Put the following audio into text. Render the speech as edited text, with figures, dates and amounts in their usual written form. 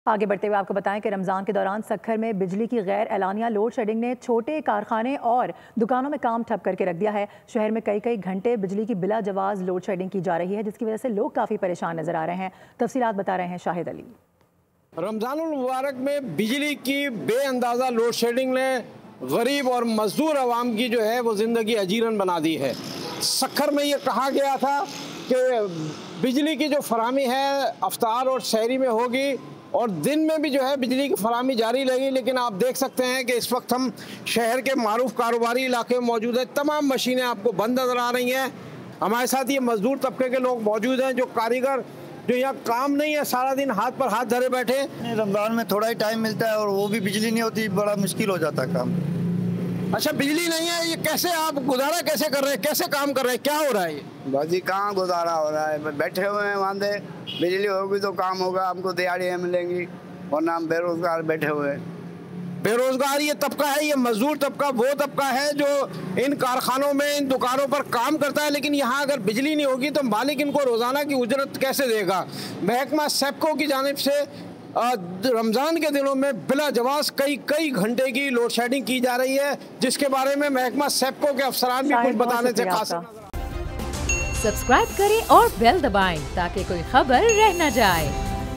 आगे बढ़ते हुए आपको बताएं कि रमज़ान के दौरान सक्खर में बिजली की गैर एलानिया लोड शेडिंग ने छोटे कारखाने और दुकानों में काम ठप करके रख दिया है। शहर में कई घंटे बिजली की बिला जवाज लोड शेडिंग की जा रही है, जिसकी वजह से लोग काफ़ी परेशान नजर आ रहे हैं। तफसीलात बता रहे हैं शाहिद अली। रमज़ानुल मुबारक में बिजली की बेअंदाज़ा लोड शेडिंग ने गरीब और मजदूर आवाम की जो है वो ज़िंदगी अजीरन बना दी है। सक्खर में ये कहा गया था कि बिजली की जो फराहमी है अफ्तार और शहरी में होगी और दिन में भी जो है बिजली की फराहमी जारी रहेगी, लेकिन आप देख सकते हैं कि इस वक्त हम शहर के मारूफ कारोबारी इलाके में मौजूद है। तमाम मशीनें आपको बंद नज़र आ रही हैं। हमारे साथ ये मजदूर तबके के लोग मौजूद हैं, जो कारीगर जो यहाँ काम नहीं है, सारा दिन हाथ पर हाथ धरे बैठे। रमज़ान में थोड़ा ही टाइम मिलता है और वो भी बिजली नहीं होती, बड़ा मुश्किल हो जाता है काम। अच्छा, बिजली नहीं है, ये कैसे आप गुजारा कैसे कर रहे हैं, कैसे काम कर रहे हैं, क्या हो रहा है ये? बस जी कहाँ गुजारा हो रहा है, बैठे हुए हैं वांदे। बिजली होगी तो काम होगा, हमको दिहाड़ियाँ मिलेंगी, वरना हम बेरोजगार बैठे हुए हैं। बेरोजगार ये तबका है, ये मजदूर तबका वो तबका है जो इन कारखानों में इन दुकानों पर काम करता है, लेकिन यहाँ अगर बिजली नहीं होगी तो मालिक इनको रोजाना की उजरत कैसे देगा? महकमा सेप्को की जानिब से रमज़ान के दिनों में बिला जवाज कई घंटे की लोड शेडिंग की जा रही है, जिसके बारे में महकमा सेप्को के अफसरान भी कुछ बताने से कासिर। सब्सक्राइब करें और बेल दबाएं ताकि कोई खबर रह न जाए।